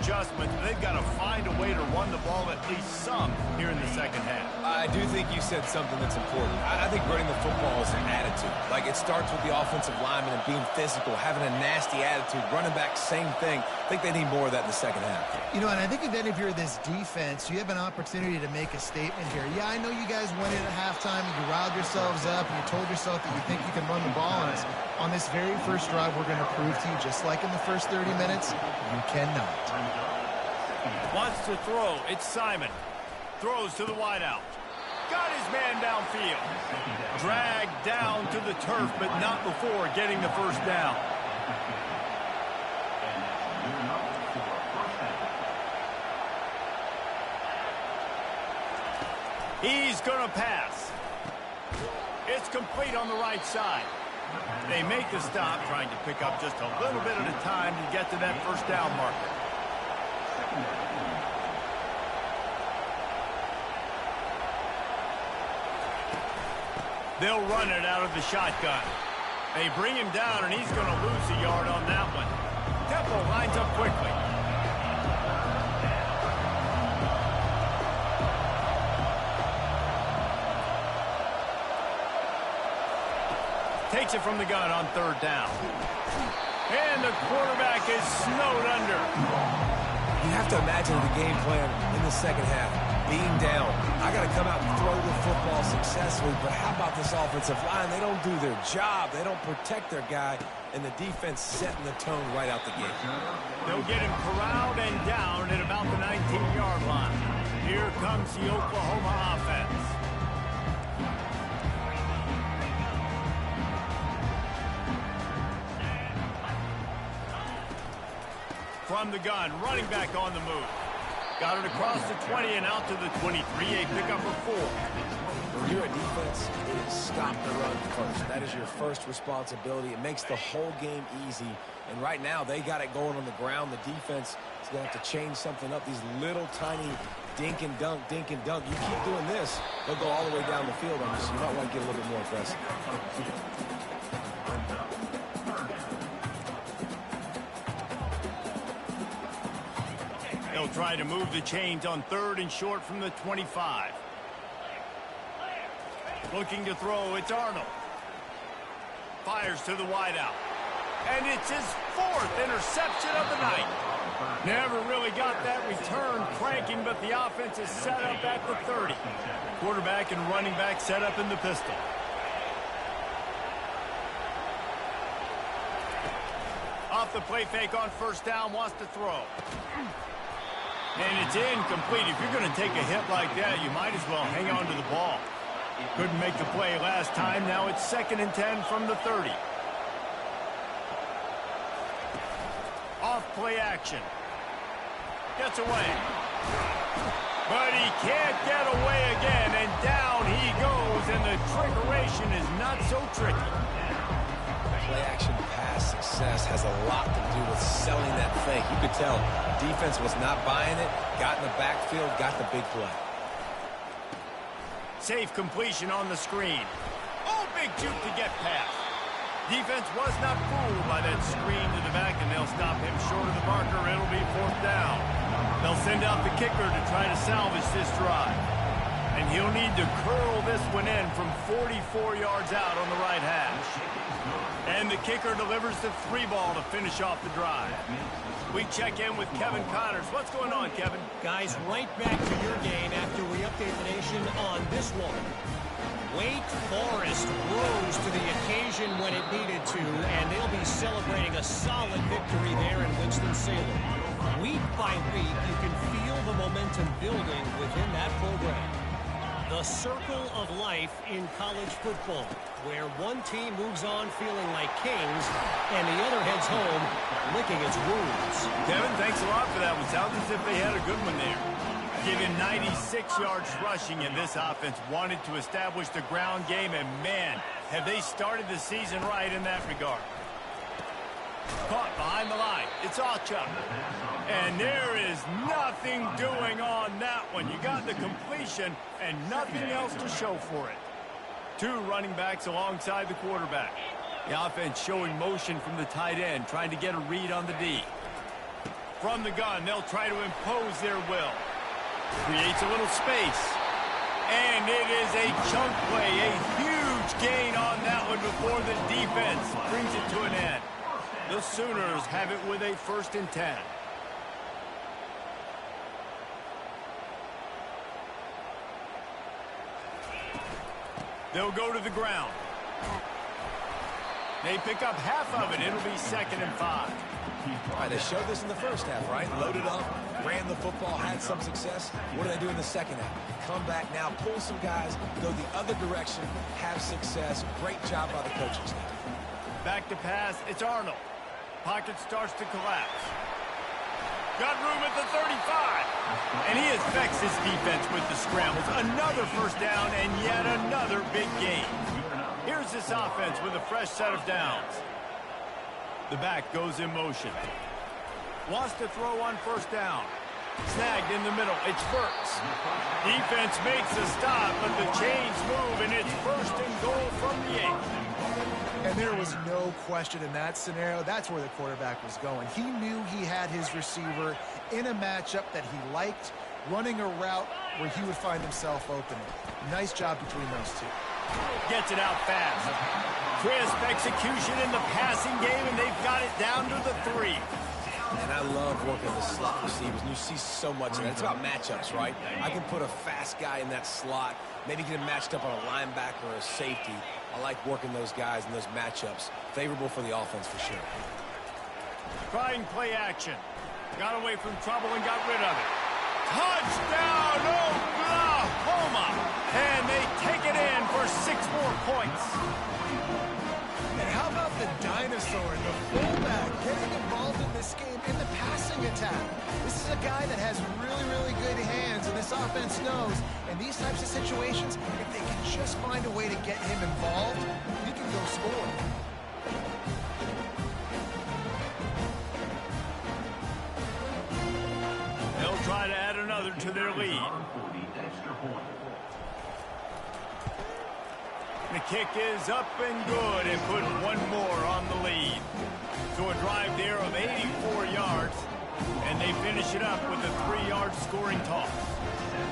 adjustments. They've got to find a way to run the ball at least some here in the second half. I do think you said something that's important. I think running the football is an attitude. Like, it starts with the offensive lineman and being physical, having a nasty attitude. Running back, same thing. I think they need more of that in the second half. You know, and I think then if you're this defense, you have an opportunity to make a statement here. Yeah, I know you guys went in at halftime, and you riled yourselves up, and you told yourself that you think you can run the ball on us. On this very first drive, we're going to prove to you, just like in the first 30 minutes, you cannot. Wants to throw. It's Simon. Throws to the wideout. Got his man downfield. Dragged down to the turf, but not before getting the first down. He's going to pass. It's complete on the right side. They make the stop, trying to pick up just a little bit at a time to get to that first down marker. They'll run it out of the shotgun. They bring him down, and he's going to lose a yard on that one. Temple lines up quickly. Takes it from the gun on third down. And the quarterback is snowed under. You have to imagine the game plan in the second half. Being down, I got to come out and throw the football successfully, but how about this offensive line? They don't do their job. They don't protect their guy, and the defense setting the tone right out the gate. They'll get him corralled and down at about the 19-yard line. Here comes the Oklahoma offense. From the gun, running back on the move. Got it across the 20 and out to the 23, a pickup of 4. When you're a defense, it is stop the run first. That is your first responsibility. It makes the whole game easy. And right now, they got it going on the ground. The defense is going to have to change something up. These little tiny dink and dunk, dink and dunk. You keep doing this, they'll go all the way down the field on you, so you might want to get a little bit more aggressive. They'll try to move the chains on 3rd and short from the 25. Looking to throw, it's Arnold. Fires to the wideout. And it's his 4th interception of the night. Never really got that return cranking, but the offense is set up at the 30. Quarterback and running back set up in the pistol. Off the play fake on 1st down, wants to throw. And it's incomplete. If you're going to take a hit like that, you might as well hang on to the ball. Couldn't make the play last time. Now it's 2nd and 10 from the 30. Off play action. Gets away. But he can't get away again. And down he goes. And the trickeration is not so tricky. Play action pass success has a lot to do with selling that fake. You could tell defense was not buying it, got in the backfield, got the big play. Safe completion on the screen. Oh, big juke to get past. Defense was not fooled by that screen to the back, and they'll stop him short of the marker. It'll be 4th down. They'll send out the kicker to try to salvage this drive. And he'll need to curl this one in from 44 yards out on the right hash. And the kicker delivers the 3 ball to finish off the drive. We check in with Kevin Connors. What's going on, Kevin? Guys, right back to your game after we update the nation on this one. Wake Forest rose to the occasion when it needed to, and they'll be celebrating a solid victory there in Winston-Salem. Week by week, you can feel the momentum building within that program. The circle of life in college football, where one team moves on feeling like kings and the other heads home licking its wounds. Kevin, thanks a lot for that one. Sounds as if they had a good one there. Given 96 yards rushing, and this offense wanted to establish the ground game, and man, have they started the season right in that regard. Caught behind the line. It's Acha. And there is nothing doing on that one. You got the completion and nothing else to show for it. 2 running backs alongside the quarterback. The offense showing motion from the tight end, trying to get a read on the D. From the gun, they'll try to impose their will. Creates a little space. And it is a chunk play, a huge gain on that one before the defense brings it to an end. The Sooners have it with a 1st and 10. They'll go to the ground. They pick up half of it. It'll be 2nd and 5. All right, they showed this in the first half, right? Loaded up, ran the football, had some success. What do they do in the second half? Come back now, pull some guys, go the other direction, have success. Great job by the coaching staff. Back to pass. It's Arnold. Pocket starts to collapse. Got room at the 35. And he affects his defense with the scrambles. Another 1st down and yet another big gain. Here's this offense with a fresh set of downs. The back goes in motion. Wants to throw on 1st down. Snagged in the middle. It's Burks. Defense makes a stop, but the chains move, and it's 1st and goal from the 8. And there was no question in that scenario. That's where the quarterback was going. He knew he had his receiver in a matchup that he liked, running a route where he would find himself open. Nice job between those 2. Gets it out fast. Crisp execution in the passing game, and they've got it down to the 3. And I love working the slot receivers, and you see so much of that. It's about matchups, right? I can put a fast guy in that slot, maybe get him matched up on a linebacker or a safety. I like working those guys in those matchups. Favorable for the offense for sure. Trying play action. Got away from trouble and got rid of it. Touchdown, Oklahoma! And they take it in for 6 more points. And how about the dinosaur, the fullback, getting involved in this game in the passing attack? This is a guy that has really, really good hands, and this offense knows. In these types of situations, if they can just find a way to get him involved, he can go score. They'll try to add another to their lead. The kick is up and good and put one more on the lead. So a drive there of 84 yards, and they finish it up with a 3-yard scoring toss.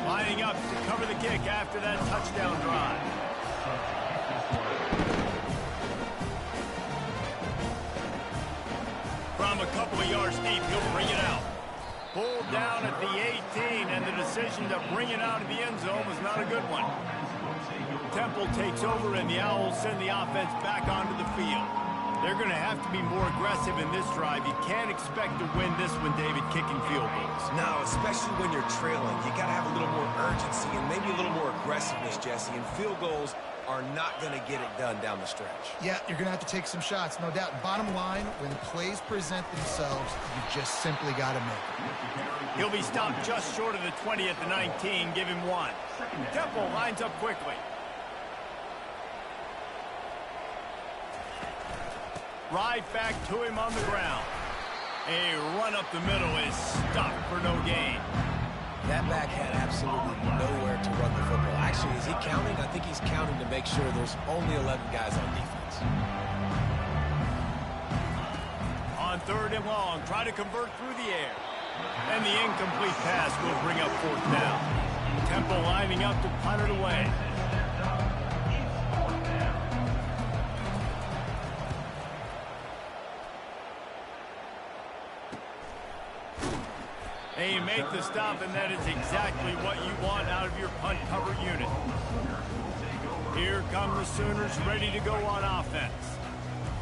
Lining up to cover the kick after that touchdown drive. From a couple of yards deep, he'll bring it out. Pulled down at the 18, and the decision to bring it out of the end zone was not a good one. Temple takes over, and the Owls send the offense back onto the field. They're going to have to be more aggressive in this drive. You can't expect to win this one, David, kicking field goals. No, especially when you're trailing. You got to have a little more urgency and maybe a little more aggressiveness, Jesse. And field goals are not going to get it done down the stretch. Yeah, you're going to have to take some shots, no doubt. Bottom line, when the plays present themselves, you just simply got to make them. He'll be stopped just short of the 20 at the 19. Give him 1. Temple lines up quickly. Right back to him on the ground. A run up the middle is stopped for no gain. That back had absolutely nowhere to run the football. Actually, is he counting? I think he's counting to make sure there's only 11 guys on defense. On 3rd and long, try to convert through the air. And the incomplete pass will bring up 4th down. Temple lining up to punt it away. They make the stop, and that is exactly what you want out of your punt cover unit. Here come the Sooners ready to go on offense.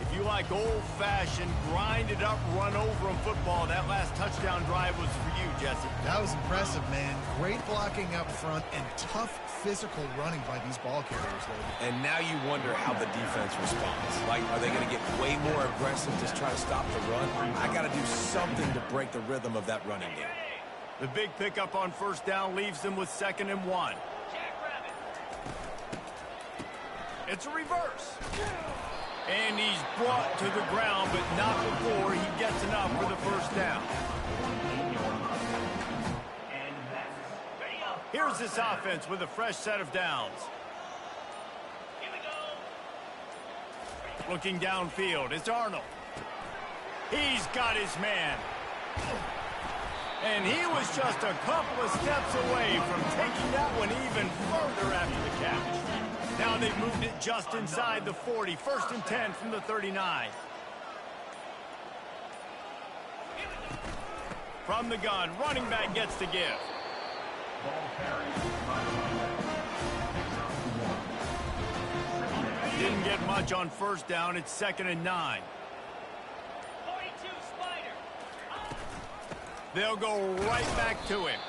If you like old-fashioned, grinded-up, run-over-'em football, that last touchdown drive was for you, Jesse. That was impressive, man. Great blocking up front and tough physical running by these ball carriers, though. And now you wonder how the defense responds. Like, are they going to get way more aggressive, just try to stop the run? I got to do something to break the rhythm of that running game. The big pickup on 1st down leaves them with 2nd and 1. It's a reverse. And he's brought to the ground, but not before he gets enough for the 1st down. Here's this offense with a fresh set of downs. Looking downfield, it's Arnold. He's got his man. And he was just a couple of steps away from taking that one even further after the catch. Now they've moved it just inside the 40. 1st and 10 from the 39. From the gun, running back gets to give. Didn't get much on 1st down. It's 2nd and 9. They'll go right back to him.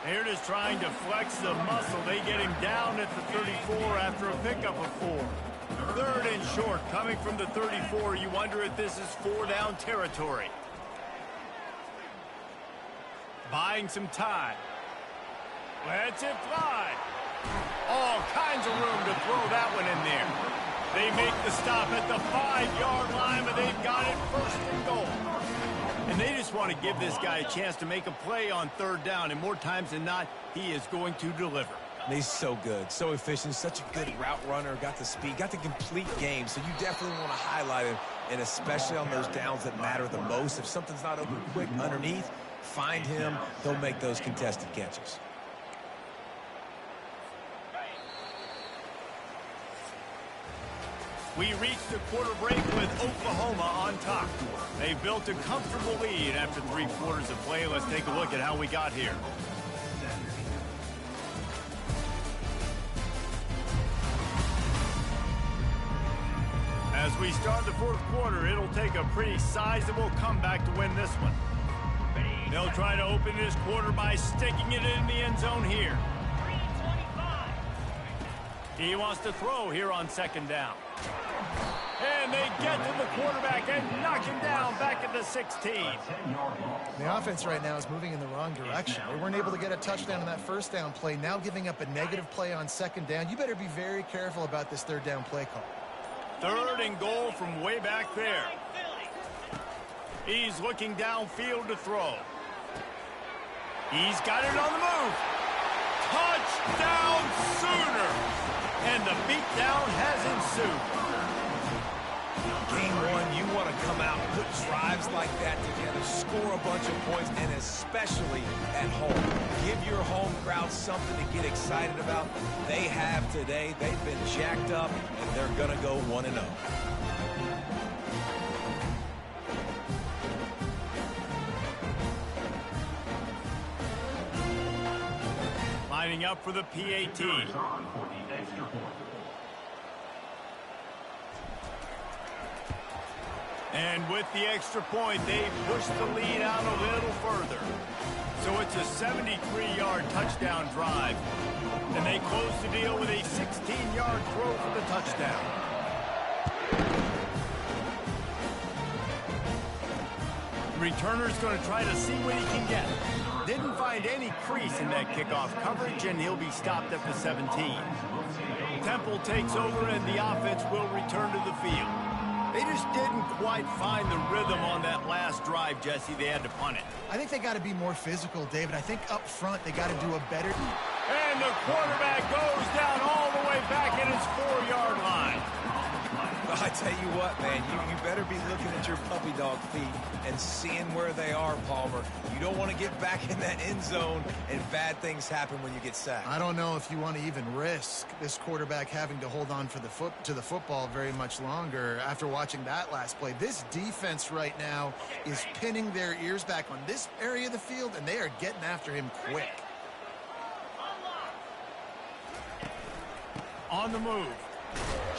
They're just trying to flex the muscle. They get him down at the 34 after a pickup of 4. 3rd and short coming from the 34. You wonder if this is 4-down territory. Buying some time. Lets it fly. All kinds of room to throw that one in there. They make the stop at the 5-yard line, but they've got it 1st and goal. And they just want to give this guy a chance to make a play on 3rd down, and more times than not, he is going to deliver. And he's so good, so efficient, such a good route runner, got the speed, got the complete game, so you definitely want to highlight him, and especially on those downs that matter the most. If something's not open quick underneath, find him, he'll make those contested catches. We reach the quarter break with Oklahoma on top. They built a comfortable lead after 3 quarters of play. Let's take a look at how we got here. As we start the 4th quarter, it'll take a pretty sizable comeback to win this one. They'll try to open this quarter by sticking it in the end zone here. He wants to throw here on second down. And they get to the quarterback and knock him down back at the 16. The offense right now is moving in the wrong direction. They weren't able to get a touchdown on that first down play. Now giving up a negative play on second down. You better be very careful about this third down play call. Third and goal from way back there. He's looking downfield to throw. He's got it on the move. Touchdown Sooner! And the beatdown has ensued. Game one, you want to come out, put drives like that together, score a bunch of points, and especially at home. Give your home crowd something to get excited about. They have today. They've been jacked up, and they're going to go 1-0. Lining up for the PAT. And with the extra point, they push the lead out a little further. So it's a 73-yard touchdown drive. And they close the deal with a 16-yard throw for the touchdown. The returner's going to try to see what he can get. Didn't find any crease in that kickoff coverage, and he'll be stopped at the 17. Temple takes over, and the offense will return to the field. They just didn't quite find the rhythm on that last drive, Jesse. They had to punt it. I think they got to be more physical, David. I think up front they got to do a better... And the quarterback goes down all the way back at his 4-yard line. I tell you what, man, you better be looking at your puppy dog feet and seeing where they are, Palmer. You don't want to get back in that end zone and bad things happen when you get sacked. I don't know if you want to even risk this quarterback having to hold on for to the football very much longer after watching that last play. This defense right now is pinning their ears back on this area of the field, and they are getting after him quick. On the move.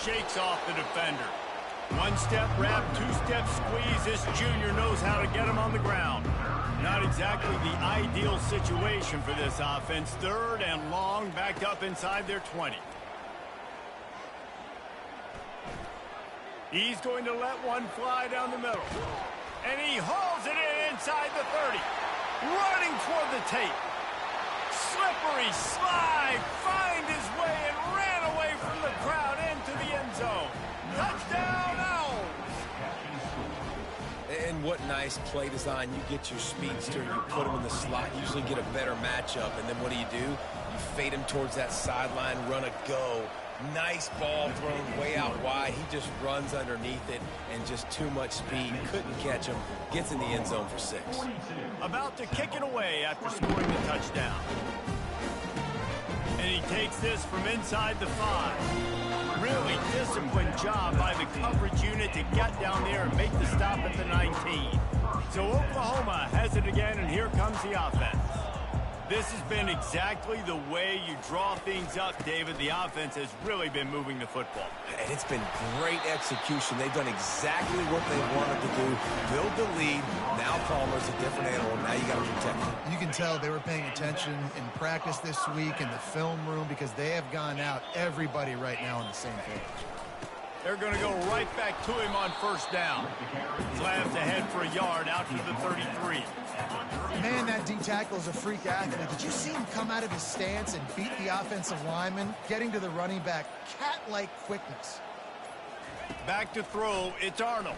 Shakes off the defender. One-step wrap, two-step squeeze. This junior knows how to get him on the ground. Not exactly the ideal situation for this offense. Third and long, backed up inside their 20. He's going to let one fly down the middle. And he hauls it in inside the 30. Running toward the tape. Slippery slide, find his way and ran away from the crowd into the end zone. Touchdown, Owls! And what nice play design. You get your speedster, you put him in the slot, usually get a better matchup, and then what do? You fade him towards that sideline, run a go. Nice ball thrown way out wide. He just runs underneath it and just too much speed. Couldn't catch him. Gets in the end zone for 6. About to kick it away after scoring the touchdown. And he takes this from inside the 5. Really disciplined job by the coverage unit to get down there and make the stop at the 19. So Oklahoma has it again, and here comes the offense. This has been exactly the way you draw things up, David. The offense has really been moving the football. And it's been great execution. They've done exactly what they wanted to do. Build the lead. Now Palmer's a different animal. Now you got to protect him. You can tell they were paying attention in practice this week in the film room because they have gone out, everybody right now on the same page. They're going to go right back to him on first down. Slams ahead for a yard out to the 33. Man, that D tackle is a freak athlete. Did you see him come out of his stance and beat the offensive lineman, getting to the running back? Cat-like quickness. Back to throw, it's Arnold.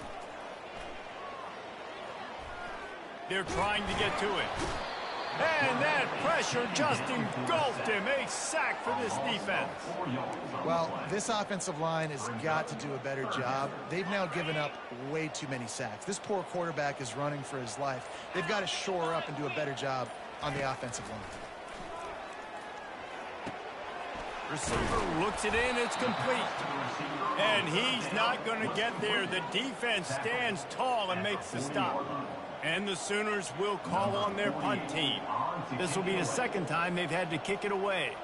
They're trying to get to it. And that pressure just engulfed him. A sack for this defense. Well, this offensive line has got to do a better job. They've now given up way too many sacks. This poor quarterback is running for his life. They've got to shore up and do a better job on the offensive line. Receiver looks it in, it's complete. And he's not going to get there. The defense stands tall and makes the stop. And the Sooners will call on their punt team. This will be the second time they've had to kick it away.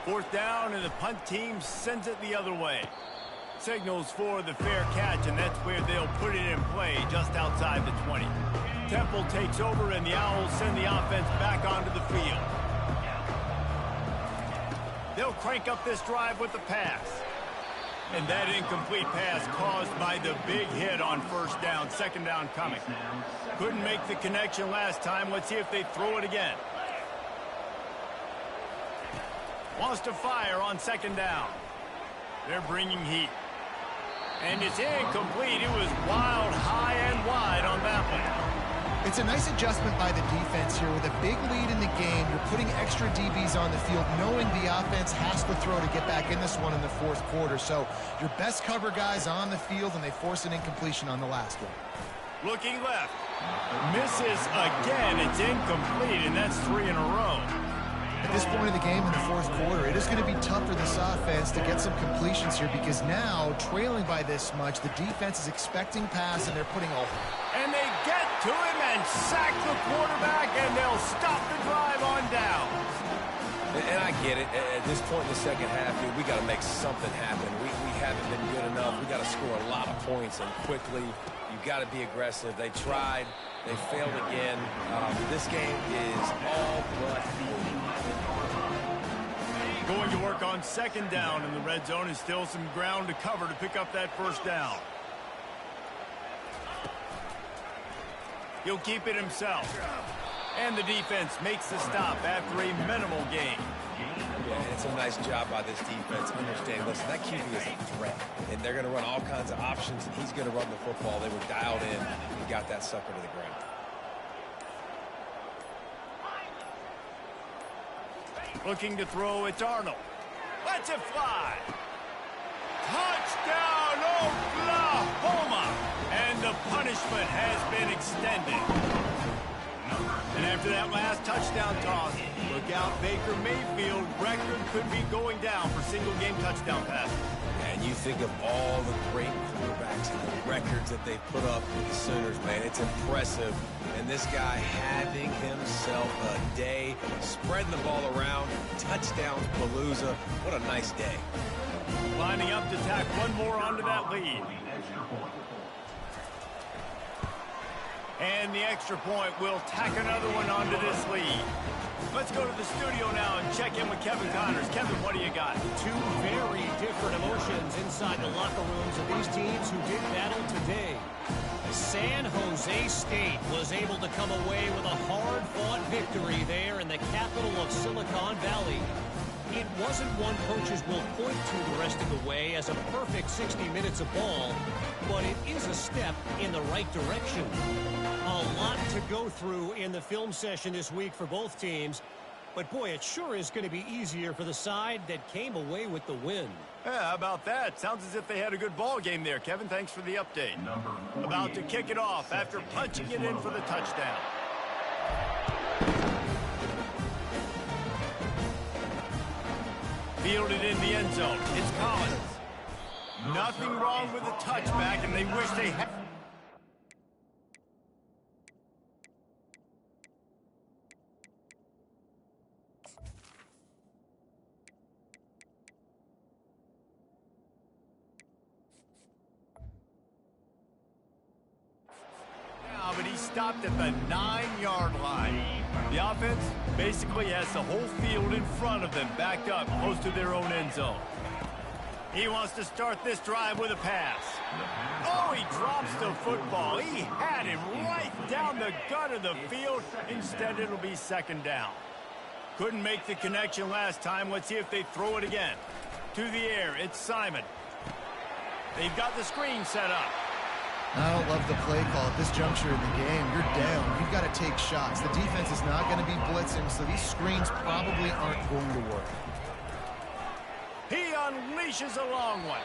Fourth down, and the punt team sends it the other way. Signals for the fair catch, and that's where they'll put it in play, just outside the 20. Temple takes over, and the Owls send the offense back onto the field. They'll crank up this drive with the pass. And that incomplete pass caused by the big hit on first down. Second down coming. Couldn't make the connection last time. Let's see if they throw it again. Wants to fire on second down. They're bringing heat. And it's incomplete. It was wild, high, and wide on that one. It's a nice adjustment by the defense here. With a big lead in the game, you're putting extra DBs on the field, knowing the offense has to throw to get back in this one in the fourth quarter. So your best cover guys on the field, and they force an incompletion on the last one. Looking left. Misses again. It's incomplete, and that's 3 in a row. At this point of the game in the fourth quarter, it is going to be tough for this offense to get some completions here, because now, trailing by this much, the defense is expecting pass, and they're putting a... And they get to him and sack the quarterback, and they'll stop the drive on down. And I get it. At this point in the second half, dude, we got to make something happen. We haven't been good enough. We got to score a lot of points, and quickly. You got to be aggressive. They tried. They failed again. This game is all but going to work on second down in the red zone, and still some ground to cover to pick up that first down. He'll keep it himself. And the defense makes the stop after a minimal gain. Yeah, it's a nice job by this defense. Understand, listen, that QB is a threat. And they're going to run all kinds of options, and he's going to run the football. They were dialed in and got that sucker to the ground. Looking to throw, it's Arnold. Lets it fly. Touchdown, Oklahoma! And the punishment has been extended. And after that last touchdown toss, look out, Baker Mayfield record could be going down for single-game touchdown passes. And you think of all the great quarterbacks and the records that they've put up with the Sooners, man. It's impressive. And this guy having himself a day, spreading the ball around, touchdowns, palooza. What a nice day. Lining up to tack one more onto that lead. And the extra point will tack another one onto this lead. Let's go to the studio now and check in with Kevin Connors. Kevin, what do you got? Two very different emotions inside the locker rooms of these teams who did battle today. San Jose State was able to come away with a hard-fought victory there in the capital of Silicon Valley. It wasn't one coaches will point to the rest of the way as a perfect 60 minutes of ball, but it is a step in the right direction. A lot to go through in the film session this week for both teams, but boy, it sure is going to be easier for the side that came away with the win. Yeah, how about that? Sounds as if they had a good ball game there, Kevin. Thanks for the update. About to kick it off after punching it in for the touchdown. Fielded in the end zone. It's Collins. Nothing wrong with the touchback, and they wish they had. But he stopped at the 9-yard line. The offense basically has the whole field in front of them, backed up close to their own end zone. He wants to start this drive with a pass. Oh, he drops the football. He had him right down the gut of the field. Instead, it'll be second down. Couldn't make the connection last time. Let's see if they throw it again. To the air, it's Simon. They've got the screen set up. I don't love the play call at this juncture in the game. You're down. You've got to take shots. The defense is not going to be blitzing, so these screens probably aren't going to work. He unleashes a long one.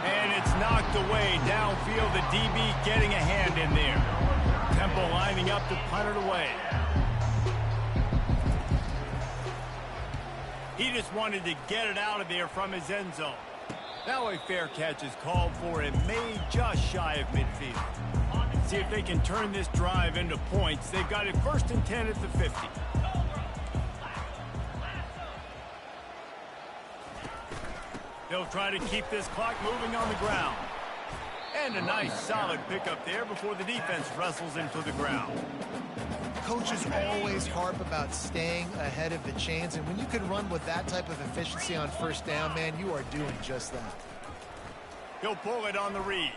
And it's knocked away downfield. The DB getting a hand in there. Temple lining up to punt it away. He just wanted to get it out of there from his end zone. Now a fair catch is called for and made just shy of midfield. See if they can turn this drive into points. They've got it 1st and 10 at the 50. They'll try to keep this clock moving on the ground. And a nice solid pickup there before the defense wrestles him to the ground. Coaches always harp about staying ahead of the chains, and when you can run with that type of efficiency on first down, man, you are doing just that. He'll pull it on the read.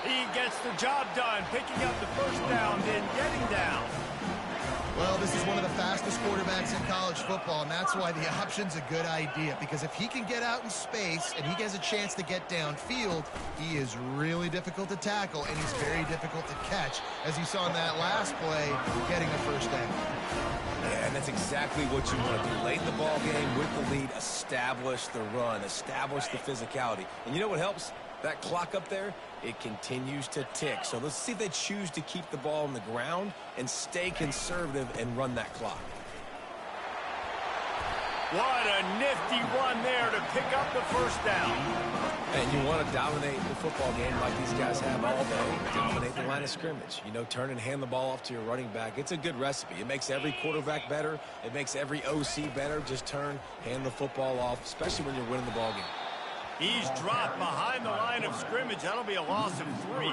He gets the job done, picking up the first down, then getting down. Well, this is one of the fastest quarterbacks in college football, and that's why the option's a good idea, because if he can get out in space and he has a chance to get downfield, he is really difficult to tackle, and he's very difficult to catch, as you saw in that last play, getting a first down. Yeah, and that's exactly what you want to do. Late in the ball game with the lead, establish the run, establish the physicality. And you know what helps? That clock up there, it continues to tick. So let's see if they choose to keep the ball on the ground and stay conservative and run that clock. What a nifty run there to pick up the first down. And you want to dominate the football game like these guys have all day. Dominate the line of scrimmage. You know, turn and hand the ball off to your running back. It's a good recipe. It makes every quarterback better. It makes every OC better. Just turn, hand the football off, especially when you're winning the ball game. He's dropped behind the line of scrimmage. That'll be a loss of 3.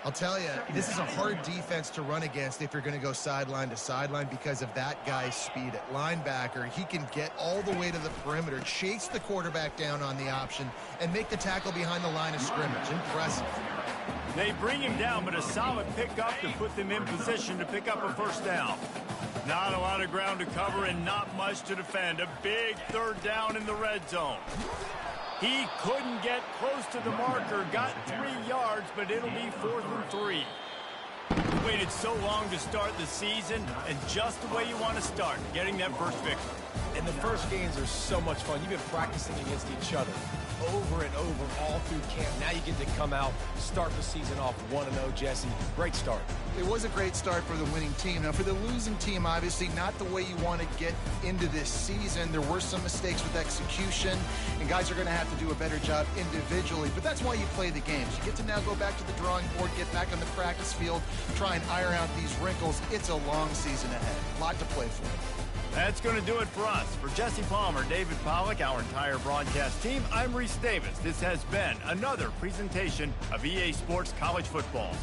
I'll tell you, this is a hard defense to run against if you're going to go sideline to sideline because of that guy's speed at linebacker. He can get all the way to the perimeter, chase the quarterback down on the option, and make the tackle behind the line of scrimmage. Impressive. They bring him down, but a solid pickup to put them in position to pick up a first down. Not a lot of ground to cover and not much to defend. A big third down in the red zone. He couldn't get close to the marker, got 3 yards, but it'll be 4th and 3. Waited so long to start the season, and just the way you want to start, getting that first victory. And the first games are so much fun. You've been practicing against each other over and over all through camp. Now you get to come out, start the season off 1-0, Jesse. Great start. It was a great start for the winning team. Now, for the losing team, obviously not the way you want to get into this season. There were some mistakes with execution, and guys are going to have to do a better job individually. But that's why you play the games. You get to now go back to the drawing board, get back on the practice field, try and iron out these wrinkles. It's a long season ahead. A lot to play for. That's going to do it for us. For Jesse Palmer, David Pollack, our entire broadcast team, I'm Reese Davis. This has been another presentation of EA Sports College Football.